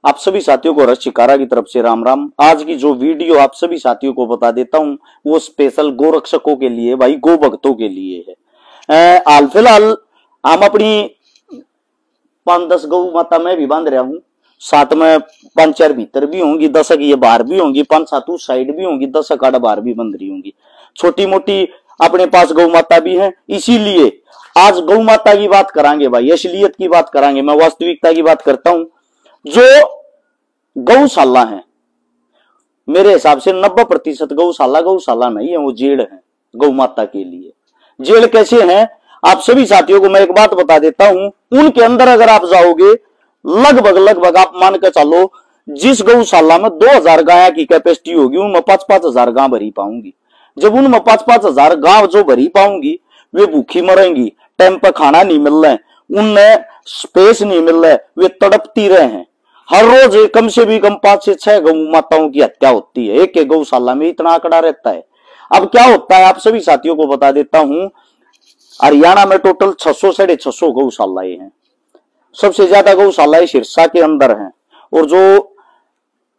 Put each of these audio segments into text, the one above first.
आप सभी साथियों को रस शिकारा की तरफ से राम राम। आज की जो वीडियो आप सभी साथियों को बता देता हूं वो स्पेशल गो रक्षकों के लिए, भाई गो भक्तों के लिए है। हाल फिलहाल हम अपनी 5-10 गौ माता में भी बांध रहा हूं, साथ में 5-4 भीतर भी होंगी, 10 ये बाहर भी होंगी, 5-7 उस साइड भी होंगी, 10 आड़ बाहर भी बंध रही होंगी। छोटी मोटी अपने पास गौ माता भी है। इसीलिए आज गौ माता की बात करांगे भाई, असलियत की बात करांगे। मैं वास्तविकता की बात करता हूं। जो गौशाला है, मेरे हिसाब से 90% गौशाला नहीं है, वो जेल है गौ माता के लिए। जेल कैसे है आप सभी साथियों को मैं एक बात बता देता हूं। उनके अंदर अगर आप जाओगे, लगभग आप मान के चलो, जिस गौशाला में 2000 गाय की कैपेसिटी होगी उनमें 5-5 हजार गाय भरी पाऊंगी। जब उनमें 5-5 हजार गाय जो भरी पाऊंगी, वे भूखी मरेंगी, टाइम पर खाना नहीं मिल रहा है, उनमें स्पेस नहीं मिल रहा है, वे तड़पती रहे हैं। हर रोज कम से भी कम 5 से 6 गौ माताओं की हत्या होती है, एक गौशाला में इतना आंकड़ा रहता है। अब क्या होता है आप सभी साथियों को बता देता हूं। हरियाणा में टोटल 600-650 गौशालाएं हैं। सबसे ज्यादा गौशालाएं सिरसा के अंदर हैं, और जो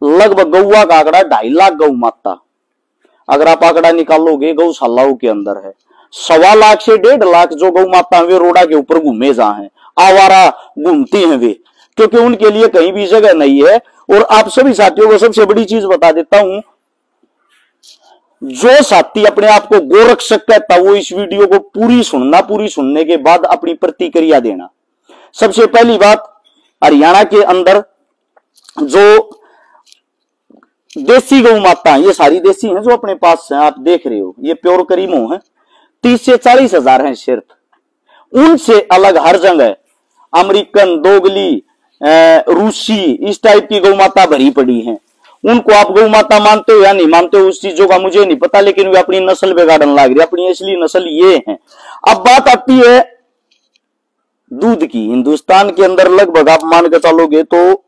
लगभग गौवा का आंकड़ा 2.5 लाख गौ माता अगर आप आंकड़ा निकालोगे गौशालाओं के अंदर है। 1.25 लाख से 1.5 लाख जो गौ माता वे रोडा के ऊपर घूमे जा हैं, आवारा घूमती हैं वे, क्योंकि उनके लिए कहीं भी जगह नहीं है। और आप सभी साथियों को सबसे बड़ी चीज बता देता हूं, जो साथी अपने आप को गोरक्षक कहता वो इस वीडियो को पूरी सुनने के बाद अपनी प्रतिक्रिया देना। सबसे पहली बात, हरियाणा के अंदर जो देसी गौ माता है, ये सारी देसी हैं जो अपने पास हैं, आप देख रहे हो, ये प्योर करीमो है, 30 से 40 हजार है सिर्फ। उनसे अलग हर जगह अमेरिकन, दोगली, रूसी, इस टाइप की गौ माता भरी पड़ी हैं। उनको आप गौ माता मानते हो या नहीं मानते हो उस चीजों का मुझे नहीं पता, लेकिन वे अपनी नस्ल बिगाड़ने लग रही, अपनी असली नस्ल ये है। अब बात आती है दूध की। हिंदुस्तान के अंदर लगभग आप मान के चलोगे तो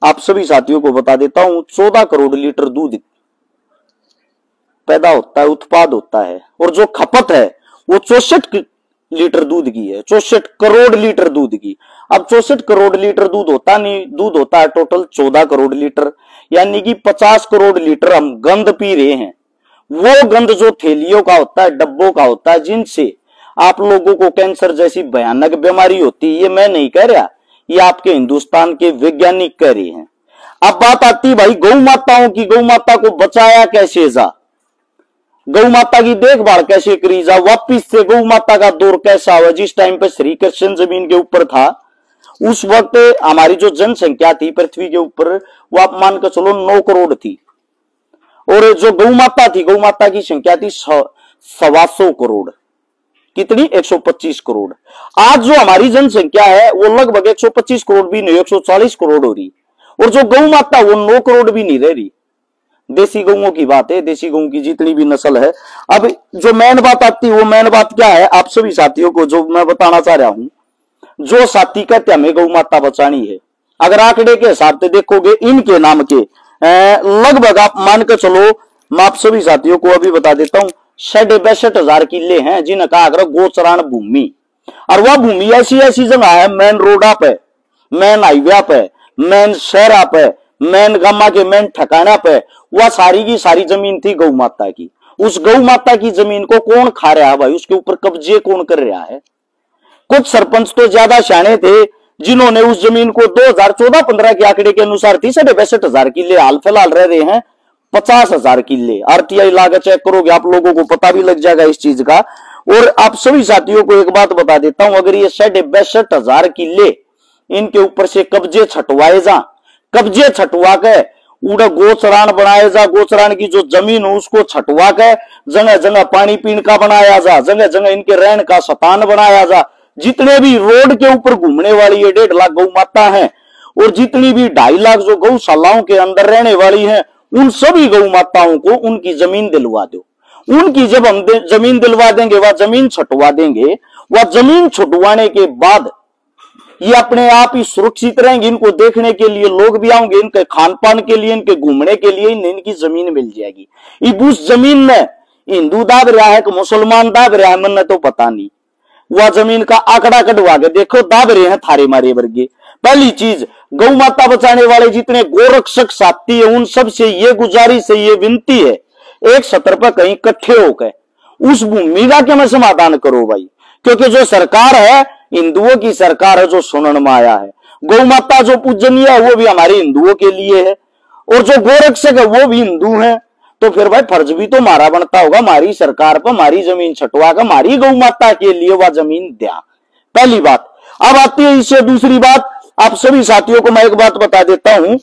आप सभी साथियों को बता देता हूं 14 करोड़ लीटर दूध पैदा होता है, उत्पाद होता है, और जो खपत है वो 64 लीटर दूध की है, 64 करोड़ लीटर दूध की। अब 64 करोड़ लीटर दूध होता नहीं, दूध होता है टोटल 14 करोड़ लीटर, यानी कि 50 करोड़ लीटर हम गंद पी रहे हैं। वो गंद जो थैलियों का होता है, डब्बों का होता है, जिनसे आप लोगों को कैंसर जैसी भयानक बीमारी होती है, ये मैं नहीं कह रहा, ये आपके हिंदुस्तान के वैज्ञानिक कह रहे हैं। अब बात आती भाई गौ माताओं की, गौ माता को बचाया कैसे जा, गौ माता की देखभाल कैसे करी जा, वापिस से गौ माता का दौर कैसा हुआ। जिस टाइम पे श्री कृष्ण जमीन के ऊपर था, उस वक्त हमारी जो जनसंख्या थी पृथ्वी के ऊपर, वो आप मान कर चलो 9 करोड़ थी, और जो गौ माता थी, गौ माता की संख्या थी 125 करोड़। कितनी? 125 करोड़। आज जो हमारी जनसंख्या है वो लगभग 125 करोड़ भी नहीं, 140 करोड़ हो रही, और जो गौ माता वो 9 करोड़ भी नहीं रह रही। देसी गौओं की बात है, देसी गऊ की जितनी भी नस्ल है। अब जो मेन बात आती है, वो मेन बात क्या है आप सभी साथियों को जो मैं बताना चाह रहा हूं। जो साथी कहते हमें गौ माता बचानी है, अगर आंकड़े के हिसाब से देखोगे इनके नाम के लगभग आप मान के चलो, मैं आप सभी साथियों को अभी बता देता हूं, 62 हजार किले हैं जिनका आग्रह गोचरान भूमि। और वह भूमि ऐसी जगह है, मेन रोड आप है, मेन हाईवे आप है, मेन शहर आप है, मेन गामा के मेन ठिकाना पे, वह सारी की सारी जमीन थी गौ माता की। उस गौ माता की जमीन को कौन खा रहा है भाई, उसके ऊपर कब्जे कौन कर रहा है? कुछ सरपंच तो ज्यादा शाणे थे जिन्होंने उस जमीन को 2014-15 के आंकड़े के अनुसार थी 62 हजार किले, हाल फिलहाल रह रहे हैं 50 हजार किले। आरटीआई लागत चेक करोगे आप लोगों को पता भी लग जाएगा इस चीज का। और आप सभी साथियों को एक बात बता देता हूं, अगर ये 62 हजार किले इनके ऊपर से कब्जे छटवाए जा, कब्जे छटवा के उड़ा गोचरान बनाया जा, गोचरान की जो जमीन हो उसको छटवा के जगह जगह पानी पीने का बनाया जा, जगह जगह इनके रहने का स्थान बनाया जा। जितने भी रोड के ऊपर घूमने वाली ये 1.5 लाख गौ माता है, और जितनी भी 2.5 लाख जो गौशालाओं के अंदर रहने वाली हैं, उन सभी गौ माताओं को उनकी जमीन दिलवा दो। उनकी जब हम जमीन दिलवा देंगे, वह जमीन छुटवा देंगे, वह जमीन छुटवाने के बाद ये अपने आप ही सुरक्षित रहेंगे। इनको देखने के लिए लोग भी आएंगे, इनके खान पान के लिए, इनके घूमने के लिए इनकी जमीन मिल जाएगी। अब उस जमीन में हिंदू दाब रहा है कि मुसलमान दाब रहा है, मन तो पता नहीं। वह जमीन का आंकड़ा कटवा के देखो, दाब रहे हैं थारे मारे वर्गे। पहली चीज, गौ माता बचाने वाले जितने गोरक्षक साथी है उन सब से ये गुजारिश है, ये विनती है, एक सत्र पर कहीं इकट्ठे होकर उस भूमिका के में समाधान करो भाई। क्योंकि जो सरकार है हिंदुओं की सरकार है, जो सुनन में आया है। गौ माता जो पूजनीय है वो भी हमारे हिंदुओं के लिए है, और जो गोरक्षक है वो भी हिंदू है। तो फिर भाई फर्ज भी तो हमारा बनता होगा, हमारी सरकार पर हमारी जमीन छटवा कर हमारी गौ माता के लिए वह जमीन दिया। पहली बात। अब आती है इससे दूसरी बात। आप सभी साथियों को मैं एक बात बता देता हूं,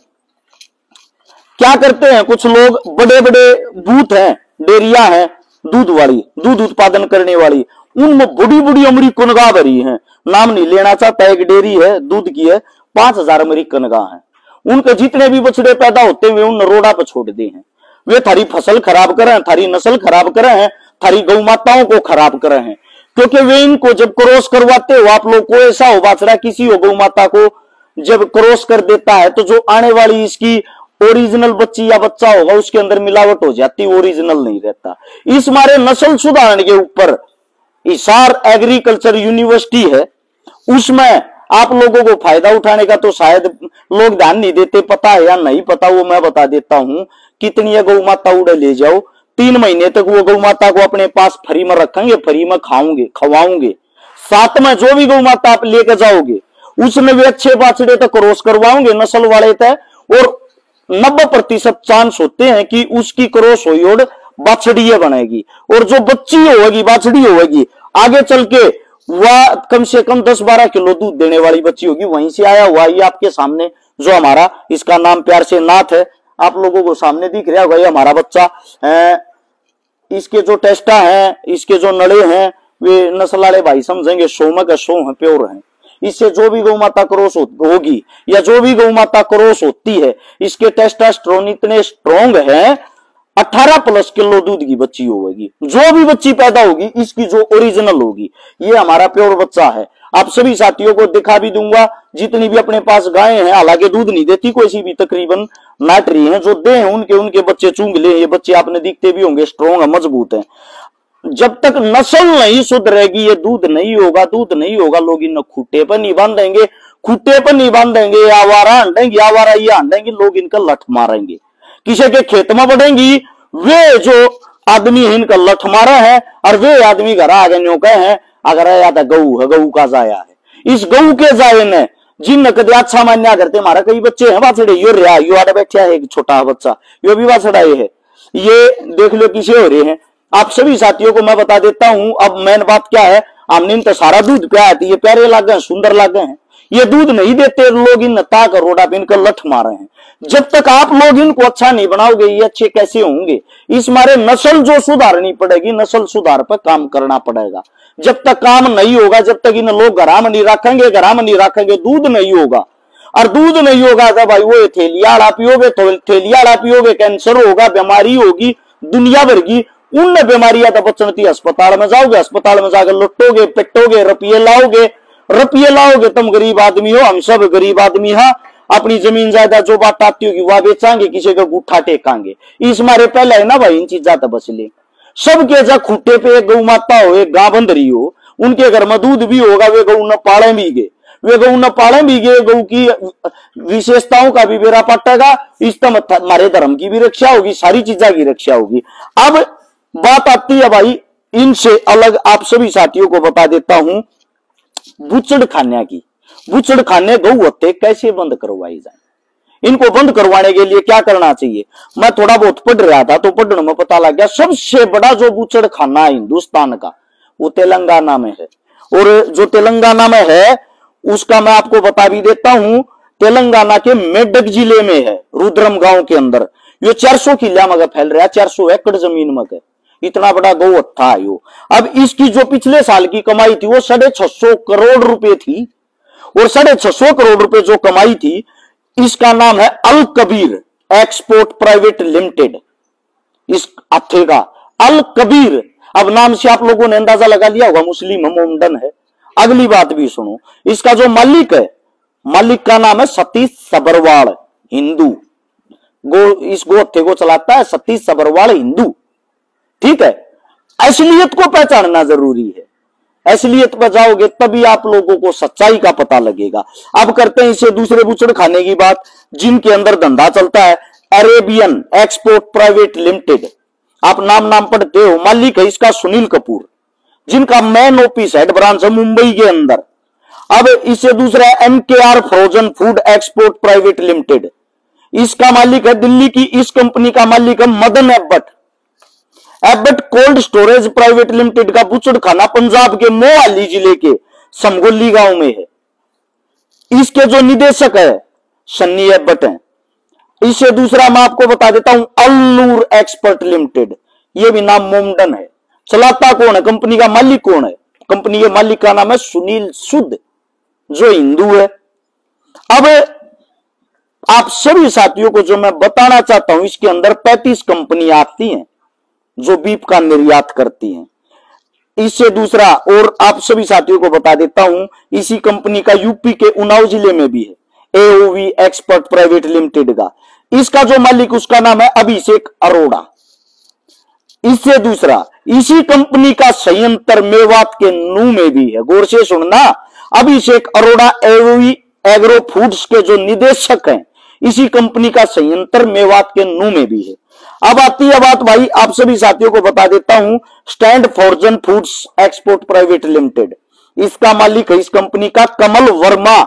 क्या करते हैं कुछ लोग, बड़े बड़े बूथ हैं, डेयरियां हैं दूध वाली, दूध उत्पादन करने वाली, उनमें बड़ी बड़ी अमेरिकन गाय भरी है, नाम नहीं लेना चाहता, एक डेयरी है दूध की है, 5000 अमेरिकन गाय है। उनके जितने भी बछड़े पैदा होते हुए उन रोड़ा पर छोड़ दिए हैं। वे थारी फसल खराब कर रहे हैं, थारी नस्ल खराब कर रहे हैं, थारी गौ माताओं को खराब कर रहे हैं। क्योंकि वे इनको जब क्रॉस करवाते हो आप लोग को, ऐसा हो बाछड़ा किसी हो गौ माता को जब क्रॉस कर देता है तो जो आने वाली इसकी ओरिजिनल बच्ची या बच्चा होगा उसके अंदर मिलावट हो जाती, ओरिजिनल नहीं रहता। इस मारे नस्ल सुधारने के ऊपर हिसार एग्रीकल्चर यूनिवर्सिटी है, उसमें आप लोगों को फायदा उठाने का तो शायद लोग ध्यान नहीं देते, पता है या नहीं पता वो मैं बता देता हूं। कितनी गौ माता उड़े ले जाओ, 3 महीने तक वो गौ माता को अपने पास फ्री में रखेंगे, फ्री में खाओगे खवाओगे। साथ में जो भी गौ माता आप लेकर जाओगे उसमें वे अच्छे बाछड़े तक क्रॉस करवाओगे नस्ल वाले तय, और 90% चांस होते हैं कि उसकी क्रॉस हुई और बाछड़ी बनेगी, और जो बच्ची होगी बाछड़ी होगी आगे चल के वह कम से कम 10-12 किलो दूध देने वाली बच्ची होगी। वहीं से आया हुआ ये आपके सामने जो हमारा, इसका नाम प्यार से नाथ है, आप लोगों को सामने दिख रहा होगा, ये हमारा बच्चा। इसके जो टेस्टा हैं, इसके जो नड़े हैं, वे नस्ल वाले भाई समझेंगे 100 में का 100 है, प्योर है। इससे जो भी गौ माता क्रॉस होगी या जो भी गौ माता क्रॉस होती है, इसके टेस्टोस्टेरोन इतने स्ट्रॉन्ग है, 18+ किलो दूध की बच्ची होगी। जो भी बच्ची पैदा होगी इसकी जो ओरिजिनल होगी, ये हमारा प्योर बच्चा है। आप सभी साथियों को दिखा भी दूंगा, जितनी भी अपने पास गायें हैं, हालांकि दूध नहीं देती कोई सी भी, तकरीबन नाट रही हैं, जो दे हैं उनके बच्चे चूंग ले। ये बच्चे आपने दिखते भी होंगे, स्ट्रॉन्ग है, मजबूत है। जब तक नस्ल नहीं सुधरेगी ये दूध नहीं होगा, दूध नहीं होगा। लोग इन खूटे पर नहीं बांधेंगे, खूटे पर नहीं बांधेंगे, आवारा हंडेंगे, आवारा ये हंडेंगे, लोग इनका लठ मारेंगे। किसी के खेत में बढ़ेंगी, वे जो आदमी इनका लठ मारा है और वे आदमी घर आ गए कहे हैं अगर आया था गऊ है, गऊ का जाया है। इस गऊ के जाये ने जिन कदे अच्छा मान्या करते, हमारा कई बच्चे हैं बाछड़े, यो रहा यो आड़े बैठा है एक छोटा बच्चा, यो भी बाछड़ा है, ये देख लो किसे हो रहे हैं। आप सभी साथियों को मैं बता देता हूं, अब मेन बात क्या है, हमने तो सारा दूध पिया है, ये प्यारे लग गए, सुंदर लग गए हैं, ये दूध नहीं देते, लोग इन नता कर रोडा पे इनका लठ मारे हैं। जब तक आप लोग इनको अच्छा नहीं बनाओगे ये अच्छे कैसे होंगे। इस मारे नस्ल जो सुधारनी पड़ेगी, नस्ल सुधार पर काम करना पड़ेगा। जब तक काम नहीं होगा, जब तक इन लोग घरा में नहीं रखेंगे, घरा में नहीं रखेंगे, दूध नहीं होगा। और दूध नहीं होगा तो भाई वो थैलियाड़ा पियोगे, थैलियाड़ा पियोगे, कैंसर होगा, बीमारी होगी दुनिया भर की। उन बीमारियां तो बचनती, अस्पताल में जाओगे, अस्पताल में जाकर लुटोगे, पिटोगे, रुपये लाओगे, तुम गरीब आदमी हो, हम सब गरीब आदमी हैं। अपनी जमीन जायदाद जो बात आती होगी वह बेचांगे, किसी का गुठा टेकांगे। इस मारे पहले है ना भाई इन चीजा तो बच ले। सबके जा खूटे पे एक गौ माता हो, एक गां बंध रही हो, उनके घर में दूध भी होगा, वे गौ न पाले भी गे, गौ की विशेषताओं का भी बेरा पटेगा। इस तरह हमारे धर्म की भी रक्षा होगी, सारी चीजा की रक्षा होगी। अब बात आती है भाई इनसे अलग, आप सभी साथियों को बता देता हूं बूचड़ खाने की। बूचड़ खाने गौ होते कैसे बंद करवाई जाए, इनको बंद करवाने के लिए क्या करना चाहिए। मैं थोड़ा बहुत पढ़ रहा था तो पढ़ने में पता लग गया सबसे बड़ा जो बूचड़ खाना है हिंदुस्तान का वो तेलंगाना में है। और जो तेलंगाना में है उसका मैं आपको बता भी देता हूं, तेलंगाना के मेडक जिले में है, रुद्रम गांव के अंदर। ये 400 किला में फैल रहा है, 400 एकड़ जमीन में, इतना बड़ा गौ हत्था है यो। अब इसकी जो पिछले साल की कमाई थी वो 650 करोड़ रुपए थी, और 650 करोड़ रुपए जो कमाई थी, इसका नाम है अल कबीर एक्सपोर्ट प्राइवेट लिमिटेड। इस हत्थे का अल कबीर, अब नाम से आप लोगों ने अंदाजा लगा लिया होगा मुस्लिम मोमडन है। अगली बात भी सुनो, इसका जो मालिक है, मालिक का नाम है सतीश सबरवाल हिंदू। इस गोहत्थे को चलाता है सतीश सबरवाल हिंदू, ठीक है। असलियत को पहचानना जरूरी है। असलियत पर जाओगे तभी आप लोगों को सच्चाई का पता लगेगा। अब करते हैं इसे दूसरे बुचड़ खाने की बात, जिनके अंदर धंधा चलता है। अरेबियन एक्सपोर्ट प्राइवेट लिमिटेड, आप नाम पढ़ते हो, मालिक है इसका सुनील कपूर, जिनका मेन ऑफिस हेड ब्रांच है मुंबई के अंदर। अब इसे दूसरा है MKR frozen food export private limited, इसका मालिक है दिल्ली की, इस कंपनी का मालिक है Madan Abbott. Abbott cold storage private limited का बुचड़ खाना पंजाब के मोहाली जिले के समगोली गांव में है। इसके जो निदेशक है सन्नी एबट है। इसे दूसरा मैं आपको बता देता हूं, अल्लूर एक्सपर्ट लिमिटेड, यह भी नाम मोमडन है। चलाता कौन है, कंपनी का मालिक कौन है? कंपनी के मालिक का नाम है सुनील सूद, जो हिंदू है। अब आप सभी साथियों को जो मैं बताना चाहता हूं, इसके अंदर 35 कंपनियां आती हैं जो बीफ का निर्यात करती हैं। इससे दूसरा और आप सभी साथियों को बता देता हूं, इसी कंपनी का यूपी के उन्नाव जिले में भी है AOV एक्सपर्ट प्राइवेट लिमिटेड का। इसका जो मालिक उसका नाम है अभिषेक अरोड़ा। इससे दूसरा इसी कंपनी का संयंत्र मेवात के नू में भी है। गौर से सुनना, अभिषेक अरोड़ा AOV एग्रो फूड्स के जो निदेशक हैं, इसी कंपनी का संयंत्र मेवात के नू में भी है। अब आती है बात भाई, आप सभी साथियों को बता देता हूं, stand frozen foods export private limited, इसका मालिक है इस कंपनी का कमल वर्मा।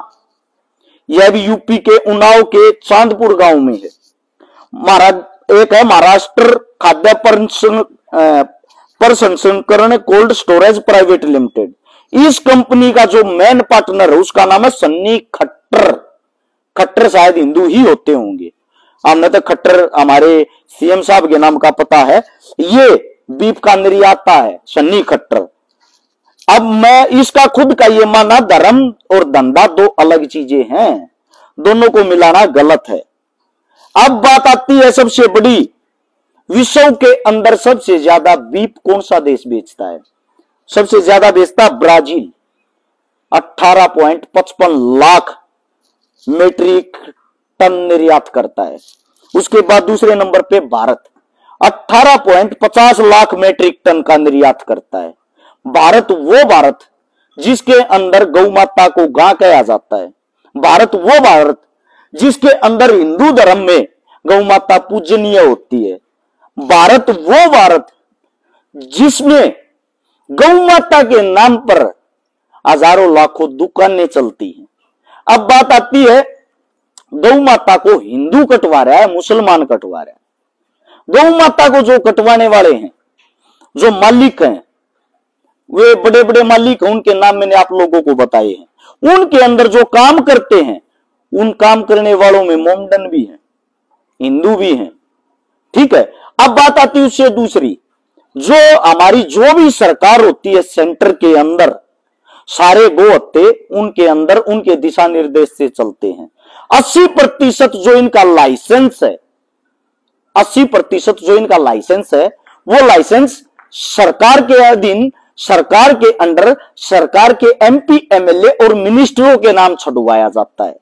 यह भी यूपी के उन्नाव के चांदपुर गांव में है। एक है महाराष्ट्र खाद्य प्रसंस्करण कोल्ड स्टोरेज प्राइवेट लिमिटेड, इस कंपनी का जो मेन पार्टनर है उसका नाम है सन्नी खट्टर। खट्टर शायद हिंदू ही होते होंगे, हमने तो खट्टर हमारे CM साहब के नाम का पता है। ये बीफ का निर्याता है सन्नी खट्टर। अब मैं इसका खुद का ये माना, धर्म और धंधा दो अलग चीजें हैं, दोनों को मिलाना गलत है। अब बात आती है सबसे बड़ी, विश्व के अंदर सबसे ज्यादा बीफ कौन सा देश बेचता है? सबसे ज्यादा बेचता ब्राजील, 18.55 लाख मीट्रिक टन निर्यात करता है। उसके बाद दूसरे नंबर पे भारत 18.50 लाख मीट्रिक टन का निर्यात करता है। भारत जिसके अंदर गौ माता को गां कहा जाता है। भारत जिसके अंदर हिंदू धर्म में गौ माता पूजनीय होती है। भारत जिसमें गौ माता के नाम पर हजारों लाखों दुकानें चलती हैं। अब बात आती है, गौ माता को हिंदू कटवा रहा है, मुसलमान कटवा रहा है। गौ माता को जो कटवाने वाले हैं, जो मालिक हैं, वे बड़े बड़े मालिक हैं, उनके नाम मैंने आप लोगों को बताए हैं। उनके अंदर जो काम करते हैं, उन काम करने वालों में मोमडन भी हैं, हिंदू भी हैं। ठीक है। अब बात आती है उससे दूसरी, जो हमारी जो भी सरकार होती है सेंटर के अंदर, सारे गो हत्ते उनके अंदर उनके दिशा निर्देश से चलते हैं। 80% जो इनका लाइसेंस है, 80% जो इनका लाइसेंस है, वो लाइसेंस सरकार के अधीन, सरकार के अंडर, सरकार के MP MLA और मिनिस्टरों के नाम छुड़वाया जाता है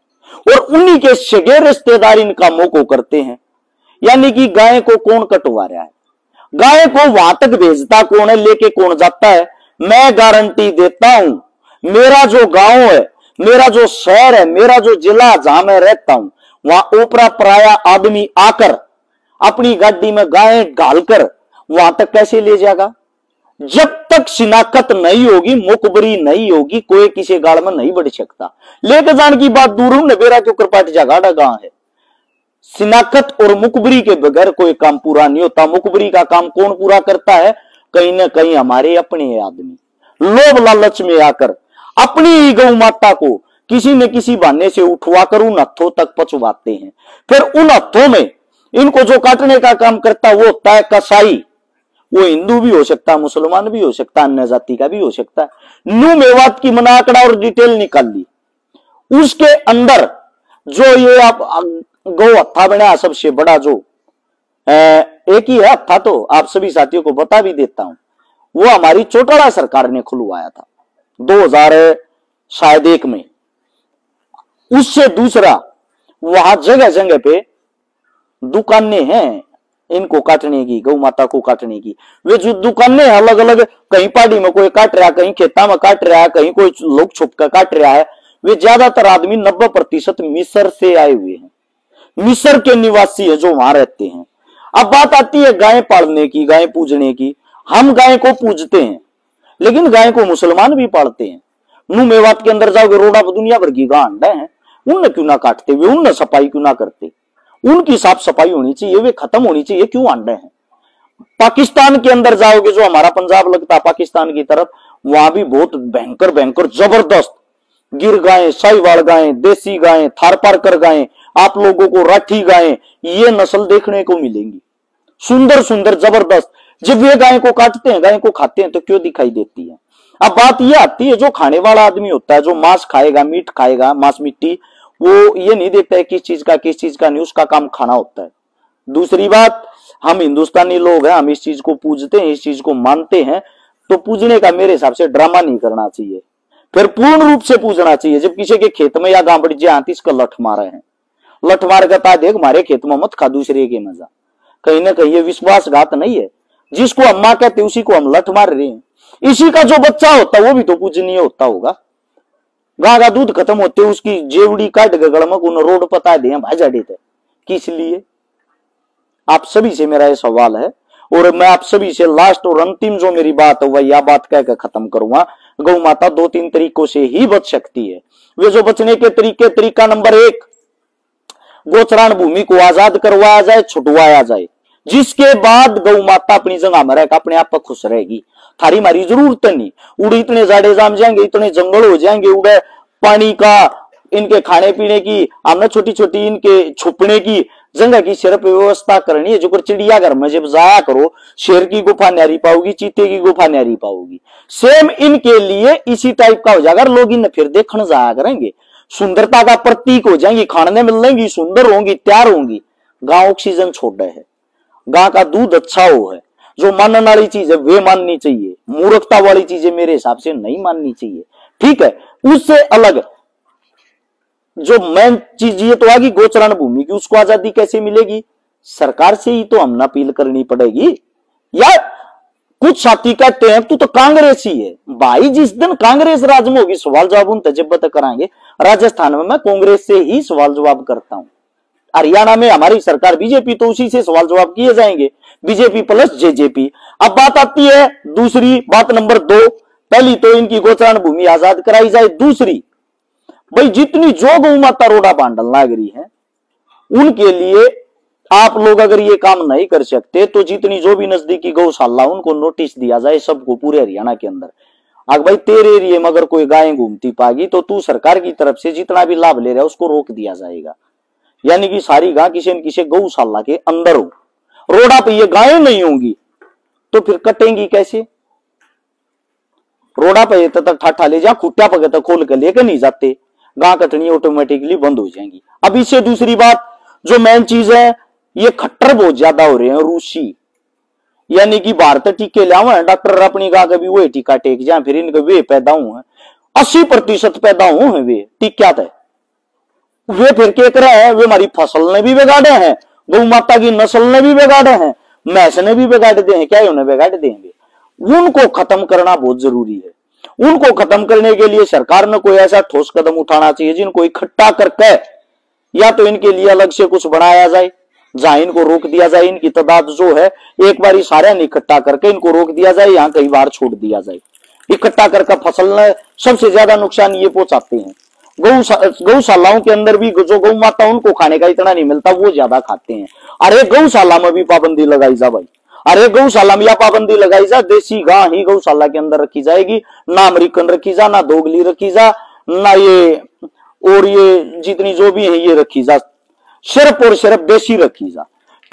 और उन्हीं के सगे रिश्तेदार इन कामों को करते हैं। यानी कि गाय को कौन कटवा रहा है, गाय को वहां तक भेजता कौन है, लेके कौन जाता है? मैं गारंटी देता हूं, मेरा जो गांव है, मेरा जो शहर है, मेरा जो जिला जहां मैं रहता हूं, वहां ओपरा पराया आदमी आकर अपनी गाड़ी में गाय डालकर वहां तक कैसे ले जाएगा? जब तक शिनाख्त नहीं होगी, मुखबरी नहीं होगी, कोई किसी गाड़ में नहीं बढ़ सकता। लेकर जाने की बात दूर हूं, नबेरा के ऊपर पाटी जगाड़ा गांव है। शिनाख्त और मुखबरी के बगैर कोई काम पूरा नहीं होता। मुखबरी का काम कौन पूरा करता है? कहीं ना कहीं हमारे अपने आदमी लोभ लालच में आकर अपनी ही गौ माता को किसी न किसी बहाने से उठवाकर उन हथों तक पहुंचवाते हैं। फिर उन हथों में इनको जो काटने का काम करता है वो होता है कसाई। वो हिंदू भी हो सकता है, मुसलमान भी हो सकता है, अन्य जाति का भी हो सकता है। न्यू मेवात की मैंने आंकड़ा और डिटेल निकाल ली। उसके अंदर जो ये आप गौ हत्था बना सबसे बड़ा, जो एक ही है हत्था, तो आप सभी साथियों को बता भी देता हूं, वो हमारी चौटाला सरकार ने खुलवाया था 2001 में। उससे दूसरा, वहां जगह जगह पे दुकानें हैं, इनको काटने की, गौ माता को काटने की। वे जो दुकानें अलग अलग, कहीं पहाड़ी में कोई काट रहा है, कहीं खेता में काट रहा है, कहीं कोई लोग छुप कर काट रहा है। वे ज्यादातर आदमी 90% मिस्र से आए हुए हैं, मिस्र के निवासी है जो वहां रहते हैं। अब बात आती है गाय पालने की, गाय पूजने की। हम गाय को पूजते हैं, लेकिन गाय को मुसलमान भी पालते हैं। नू मेवात के अंदर जाओगे, रोडा पर दुनिया भर की गांड है, उनने क्यों ना काटते हुए, उनने सफाई क्यों ना करते? उनकी साफ सफाई होनी चाहिए, वे खत्म होनी चाहिए, क्यों अंडे हैं? पाकिस्तान के अंदर जाओगे, जो हमारा पंजाब लगता है पाकिस्तान की तरफ, वहां भी बहुत भयंकर भयंकर जबरदस्त गिर गायें, साहिवाल गायें, देसी गायें, थारपारकर गायें, आप लोगों को राठी गायें, ये नस्ल देखने को मिलेंगी, सुंदर सुंदर जबरदस्त। जब वे गाय को काटते हैं, गाय को खाते हैं, तो क्यों दिखाई देती है? अब बात यह आती है, जो खाने वाला आदमी होता है, जो मांस खाएगा, मीट खाएगा, मांस मिट्टी, वो ये नहीं देखता है किस चीज का नहीं, उसका काम खाना होता है। दूसरी बात, हम हिंदुस्तानी लोग हैं, हम इस चीज को पूजते हैं, इस चीज को मानते हैं, तो पूजने का मेरे हिसाब से ड्रामा नहीं करना चाहिए, फिर पूर्ण रूप से पूजना चाहिए। जब किसी के खेत में या गांवड़ी जी आती, इसका लठ मारे हैं, लठ मार का देख हमारे खेत में मत खा दूसरे के मजा, कहीं ना कहीं ये विश्वासघात नहीं है? जिसको अम्मा कहते उसी को हम लठ मार रहे हैं। इसी का जो बच्चा होता है वो भी तो पूजनीय होता होगा। गां का दूध खत्म होते उसकी जेवड़ी काट गड़मक उन रोड पता दे भाजा देते, किस लिए? आप सभी से मेरा ये सवाल है, और मैं आप सभी से लास्ट और अंतिम जो मेरी बात है वह यह बात कहकर खत्म करूंगा। गौ माता 2-3 तरीकों से ही बच सकती है। वे जो बचने के तरीका नंबर 1, गोचरान भूमि को आजाद करवाया जाए, छुटवाया जाए, जिसके बाद गौ माता अपनी जगह में रहकर अपने आप पर खुश रहेगी। थारी मारी जरूरत नहीं, उड़े इतने जाड़े जाम जाएंगे, इतने जंगल हो जाएंगे, उड़े पानी का, इनके खाने पीने की, हमने छोटी छोटी इनके छुपने की जगह की सिर्फ व्यवस्था करनी है। जो कर चिड़ियाघर में जब जाया करो, शेर की गुफा न्यारी पाओगी, चीते की गुफा न्यारी पाओगी। सेम इनके लिए इसी टाइप का हो जाएगा, लोग इन फिर देखने जाया करेंगे, सुंदरता का प्रतीक हो जाएंगी, खाने मिलेंगी, सुंदर होंगी, तैयार होंगी। गांव ऑक्सीजन छोड़ रहे है, गां का दूध अच्छा हो है, जो मानने वाली चीज है वे माननी चाहिए, मूर्खता वाली चीजें मेरे हिसाब से नहीं माननी चाहिए। ठीक है, उससे अलग जो मेन चीज ये तो आगी गोचरण भूमि की, उसको आजादी कैसे मिलेगी? सरकार से ही तो हम अपील करनी पड़ेगी। यार कुछ साथी कहते हैं तू तो कांग्रेस ही है भाई, जिस दिन कांग्रेस राज में होगी सवाल जवाब उन तजब्बत कराएंगे। राजस्थान में मैं कांग्रेस से ही सवाल जवाब करता हूं, हरियाणा में हमारी सरकार बीजेपी, तो उसी से सवाल जवाब किए जाएंगे, बीजेपी प्लस जेजेपी। अब बात आती है दूसरी बात नंबर 2, पहली तो इनकी गोचरण भूमि आजाद कराई जाए। दूसरी, भाई जितनी जो गौ माता रोडा बांडल लाग रही है, उनके लिए आप लोग अगर ये काम नहीं कर सकते तो जितनी जो भी नजदीकी गौशाला उनको नोटिस दिया जाए, सबको पूरे हरियाणा के अंदर। अगर भाई तेरे एरिया में अगर कोई गाय घूमती पाएगी तो तू सरकार की तरफ से जितना भी लाभ ले रहा है उसको रोक दिया जाएगा, यानी कि सारी गाय किसी न किसी गौशाला के अंदर हो। रोडा पे ये गायें नहीं होंगी तो फिर कटेंगी कैसे? रोडा पे तक ठाठा ले जा, खुट्टा पकड़ तक खोल कर लेकर नहीं जाते, गां कटनी ऑटोमेटिकली बंद हो जाएंगी। अब इससे दूसरी बात जो मेन चीज है, ये खट्टर बहुत ज्यादा हो रहे हैं रूसी, यानी कि भारत टीके लावे डॉक्टर अपनी गां कभी वो टीका टेक जाए, फिर इनके वे पैदा हुए 80% पैदा हुए हैं वे टीका थे, वे फिर क्या कर रहे हैं, वे हमारी फसल ने भी बिगाड़े हैं, गौ माता की नस्ल ने भी बिगाड़े हैं, मैस ने भी बिगाड़ दे हैं, क्या उन्हें बिगाड़ देंगे? उनको खत्म करना बहुत जरूरी है। उनको खत्म करने के लिए सरकार ने कोई ऐसा ठोस कदम उठाना चाहिए जिनको इकट्ठा करके या तो इनके लिए अलग से कुछ बनाया जाए, जहां इनको रोक दिया जाए, इनकी तादाद जो है एक बार सारे इकट्ठा करके इनको रोक दिया जाए, यहाँ कई बार छोड़ दिया जाए। इकट्ठा करके फसल ने सबसे ज्यादा नुकसान ये पहुंचाते हैं। गौशालाओं के अंदर भी जो गौ माता उनको खाने का इतना नहीं मिलता, वो ज्यादा खाते हैं। अरे गौशाला में भी पाबंदी लगाई जा भाई, अरे गौशाला में या पाबंदी लगाई जा, देसी गां ही गौशाला के अंदर रखी जाएगी, ना अमेरिकन रखी जा, ना दोगली रखी जा, ना ये और ये जितनी जो भी है ये रखी जा, सिर्फ और सिर्फ देसी रखी जा।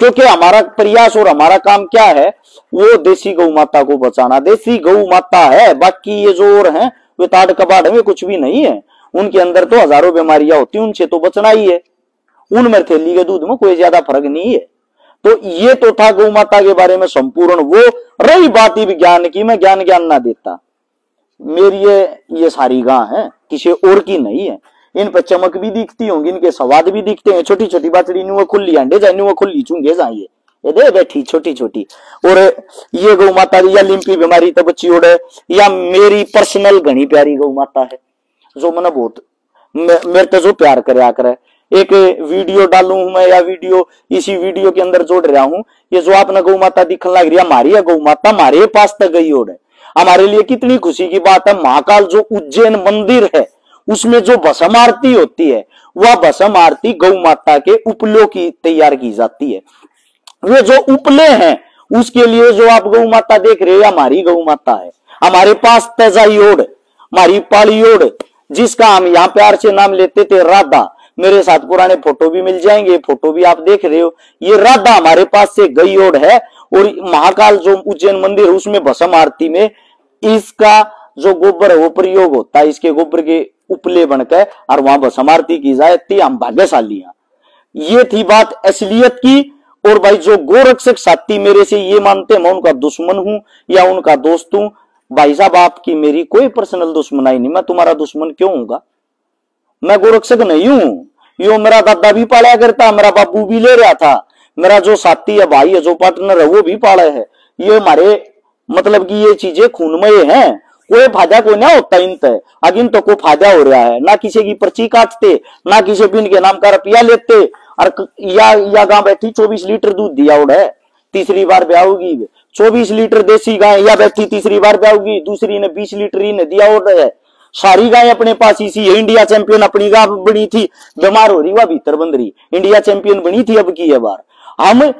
क्योंकि हमारा प्रयास और हमारा काम क्या है, वो देसी गौ माता को बचाना। देसी गौ माता है, बाकी ये जो और है वे ताड़ कबाड़ में कुछ भी नहीं है, उनके अंदर तो हजारों बीमारियां होती, उनसे तो बचना ही है। उनमें थैली के दूध में कोई ज्यादा फर्क नहीं है। तो ये तो था गौ माता के बारे में संपूर्ण। वो रही बात ही विज्ञान की, मैं ज्ञान ना देता, मेरी ये सारी गां है, किसी और की नहीं है। इन पर चमक भी दिखती होंगी, इनके स्वाद भी दिखते हैं, छोटी छोटी बाछड़ी नुआ खुली अंडे जाए, नुआ खुली चूंगे जाइए, ये दे बैठी छोटी छोटी। और ये गौ माता या लिम्पी बीमारी तो बच्ची ओढ़े, या मेरी पर्सनल घनी प्यारी गौ माता है जो मैंने बहुत मेरे तो जो प्यार करे। एक वीडियो डालू हूं मैं, या वीडियो इसी वीडियो के अंदर जोड़ रहा हूं, ये जो आपने गौ माता दिखने लग रही है हमारी है गौ माता, हमारे पास तक गई ओढ़ है। हमारे लिए कितनी खुशी की बात है। महाकाल जो उज्जैन मंदिर है उसमें जो भस्म आरती होती है, वह भस्म आरती गौ माता के उपलों की तैयार की जाती है। वे जो उपले हैं उसके लिए जो आप गौ माता देख रहे हो हमारी गौ माता है। हमारे पास तेजाई ओढ़, हमारी पाली ओढ़, जिसका हम यहाँ प्यार से नाम लेते थे राधा। मेरे साथ पुराने फोटो भी मिल जाएंगे, फोटो भी आप देख रहे हो। ये राधा हमारे पास से गई ओढ़ है। और महाकाल जो उज्जैन मंदिर है उसमें भस्म आरती में इसका जो गोबर है वो प्रयोग होता है, इसके गोबर के उपले बनकर और वहां भस्म आरती की जाती। हम भाग्यशाली हैं। ये थी बात असलियत की। और भाई जो गोरक्षक साथी मेरे से ये मानते मैं उनका दुश्मन हूं या उनका दोस्त हूं, भाई साहब आपकी मेरी कोई पर्सनल दुश्मनाई नहीं। मैं तुम्हारा दुश्मन क्यों हूंगा? मैं गोरक्षक नहीं हूं। यो मेरा दादा भी पाला करता, मेरा बाबू भी ले रहा था, मेरा जो साथी है भाई है जो पार्टनर है वो भी पाला है। ये हमारे मतलब कि ये चीजें खूनमय हैं। कोई फायदा को ना होता इनते, अगिन तो कोई फायदा हो रहा है ना। किसी की पर्ची काटते ना किसी बिन के नाम का रुपया लेते। और या गांव बैठी 24 लीटर दूध दिया उड़ है, तीसरी बार ब्याहोगी। 24 लीटर देसी गाय या बैठी तीसरी बार ब्याहोगी, दूसरी ने 20 लीटर ही ने दिया उड़ है। सारी गाय अपने पास इसी है। इंडिया चैंपियन अपनी गाय बनी थी, बीमार हो रही वह भीतर बंद रही। इंडिया चैंपियन बनी थी अब की है बार। हम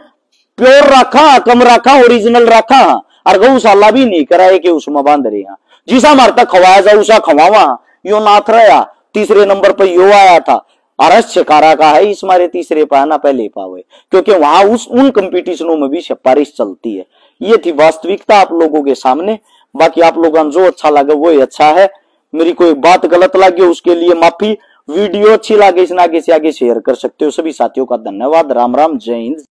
प्योर रखा, कम रखा, ओरिजिनल रखा और गौशाला भी नहीं कराए कि उसमें बांध रहे हैं। जिसा हमारे तक खवाया जा उसा खवावा। यो नाथ रहा, तीसरे नंबर पर यो आया था। अरस शिकारा का है इस मारे तीसरे पाया ना पहले पावे, क्योंकि वहां उन कंपटीशनों में भी सिफारिश चलती है। ये थी वास्तविकता आप लोगों के सामने। बाकी आप लोगों को जो अच्छा लगे वो ही अच्छा है। मेरी कोई बात गलत लगी उसके लिए माफी। वीडियो अच्छी लगे इसे आगे से आगे शेयर कर सकते हो। सभी साथियों का धन्यवाद। राम राम, जय हिंद।